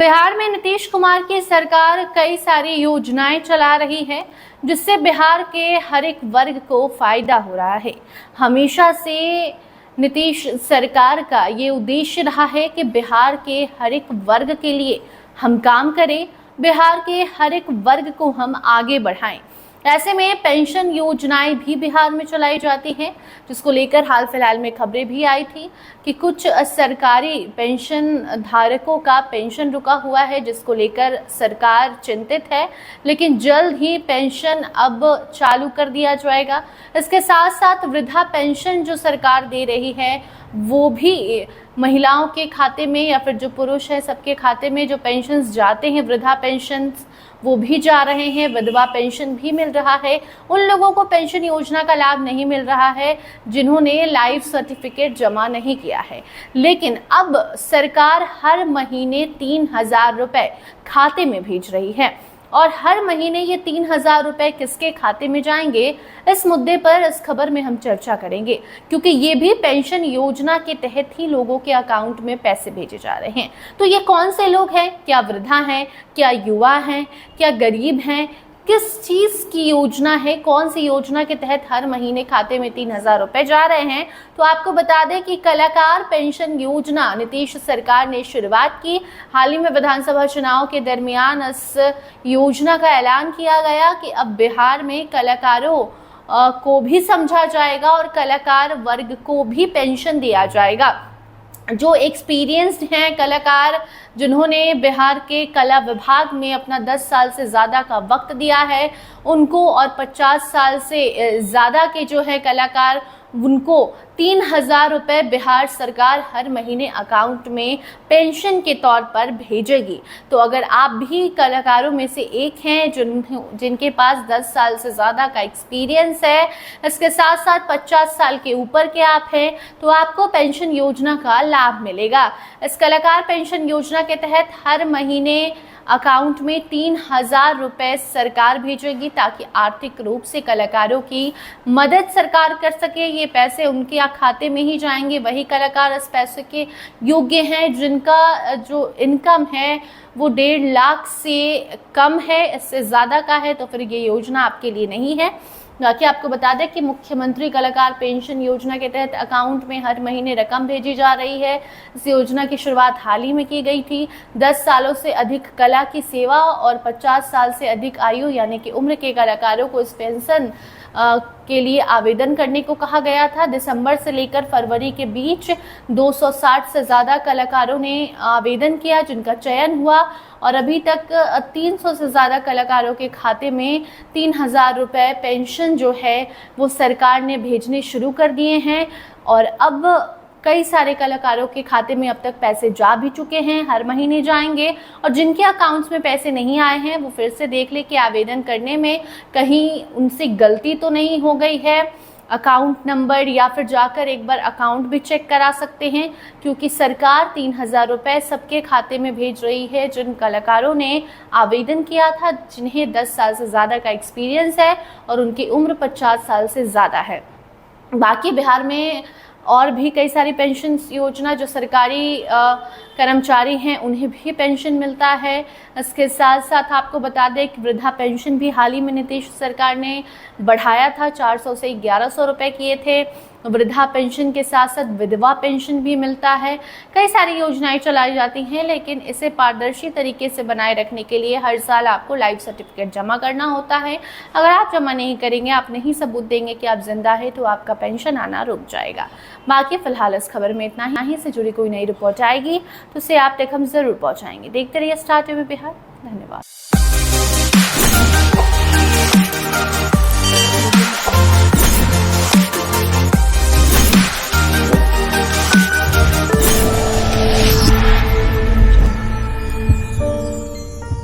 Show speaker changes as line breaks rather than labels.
बिहार में नीतीश कुमार की सरकार कई सारी योजनाएं चला रही है जिससे बिहार के हर एक वर्ग को फायदा हो रहा है। हमेशा से नीतीश सरकार का ये उद्देश्य रहा है कि बिहार के हर एक वर्ग के लिए हम काम करें, बिहार के हर एक वर्ग को हम आगे बढ़ाएं। ऐसे में पेंशन योजनाएं भी बिहार में चलाई जाती हैं, जिसको लेकर हाल फिलहाल में खबरें भी आई थी कि कुछ सरकारी पेंशन धारकों का पेंशन रुका हुआ है, जिसको लेकर सरकार चिंतित है। लेकिन जल्द ही पेंशन अब चालू कर दिया जाएगा। इसके साथ साथ वृद्धा पेंशन जो सरकार दे रही है वो भी महिलाओं के खाते में या फिर जो पुरुष है सबके खाते में जो पेंशन्स जाते हैं, वृद्धा पेंशन्स, वो भी जा रहे हैं। विधवा पेंशन भी मिल रहा है। उन लोगों को पेंशन योजना का लाभ नहीं मिल रहा है जिन्होंने लाइफ सर्टिफिकेट जमा नहीं किया है। लेकिन अब सरकार हर महीने 3,000 रुपए खाते में भेज रही है और हर महीने ये 3,000 रुपए किसके खाते में जाएंगे, इस मुद्दे पर इस खबर में हम चर्चा करेंगे, क्योंकि ये भी पेंशन योजना के तहत ही लोगों के अकाउंट में पैसे भेजे जा रहे हैं। तो ये कौन से लोग हैं? क्या वृद्धा हैं, क्या युवा हैं, क्या गरीब हैं? किस चीज की योजना है, कौन सी योजना के तहत हर महीने खाते में 3,000 रुपए जा रहे हैं? तो आपको बता दें कि कलाकार पेंशन योजना नीतीश सरकार ने शुरुआत की। हाल ही में विधानसभा चुनाव के दरमियान इस योजना का ऐलान किया गया कि अब बिहार में कलाकारों को भी समझा जाएगा और कलाकार वर्ग को भी पेंशन दिया जाएगा। जो एक्सपीरियंस्ड हैं कलाकार, जिन्होंने बिहार के कला विभाग में अपना 10 साल से ज़्यादा का वक्त दिया है, उनको, और 50 साल से ज़्यादा के जो है कलाकार, उनको 3,000 रुपए बिहार सरकार हर महीने अकाउंट में पेंशन के तौर पर भेजेगी। तो अगर आप भी कलाकारों में से एक हैं जिनके पास 10 साल से ज़्यादा का एक्सपीरियंस है, इसके साथ साथ 50 साल के ऊपर के आप हैं, तो आपको पेंशन योजना का लाभ मिलेगा। इस कलाकार पेंशन योजना के तहत हर महीने अकाउंट में 3,000 रुपए सरकार भेजेगी ताकि आर्थिक रूप से कलाकारों की मदद सरकार कर सके। ये पैसे उनके खाते में ही जाएंगे। वही कलाकार इस पैसे के योग्य हैं जिनका जो इनकम है वो 1.5 लाख से कम है, इससे ज़्यादा का है तो फिर ये योजना आपके लिए नहीं है। बाकी आपको बता दें कि मुख्यमंत्री कलाकार पेंशन योजना के तहत अकाउंट में हर महीने रकम भेजी जा रही है। इस योजना की शुरुआत हाल ही में की गई थी। 10 सालों से अधिक कला की सेवा और 50 साल से अधिक आयु यानी कि उम्र के कलाकारों को इस पेंशन के लिए आवेदन करने को कहा गया था। दिसंबर से लेकर फरवरी के बीच 260 से ज़्यादा कलाकारों ने आवेदन किया, जिनका चयन हुआ और अभी तक 300 से ज़्यादा कलाकारों के खाते में 3,000 रुपए पेंशन जो है वो सरकार ने भेजने शुरू कर दिए हैं। और अब कई सारे कलाकारों के खाते में अब तक पैसे जा भी चुके हैं, हर महीने जाएंगे। और जिनके अकाउंट्स में पैसे नहीं आए हैं वो फिर से देख ले कि आवेदन करने में कहीं उनसे गलती तो नहीं हो गई है। अकाउंट नंबर या फिर जाकर एक बार अकाउंट भी चेक करा सकते हैं, क्योंकि सरकार 3,000 रुपए सबके खाते में भेज रही है जिन कलाकारों ने आवेदन किया था, जिन्हें 10 साल से ज़्यादा का एक्सपीरियंस है और उनकी उम्र 50 साल से ज़्यादा है। बाकी बिहार में और भी कई सारी पेंशन योजना, जो सरकारी कर्मचारी हैं उन्हें भी पेंशन मिलता है। इसके साथ साथ आपको बता दें कि वृद्धा पेंशन भी हाल ही में नीतीश सरकार ने बढ़ाया था, 400 से 1,100 रुपए किए थे। वृद्धा पेंशन के साथ साथ विधवा पेंशन भी मिलता है। कई सारी योजनाएं चलाई जाती हैं, लेकिन इसे पारदर्शी तरीके से बनाए रखने के लिए हर साल आपको लाइफ सर्टिफिकेट जमा करना होता है। अगर आप जमा नहीं करेंगे, आप नहीं सबूत देंगे कि आप जिंदा है, तो आपका पेंशन आना रुक जाएगा। बाकी फिलहाल इस खबर में इतना ही। से जुड़ी कोई नई रिपोर्ट आएगी तो उसे आप तक हम जरूर पहुंचाएंगे। देखते रहिए स्टार टीवी बिहार। धन्यवाद।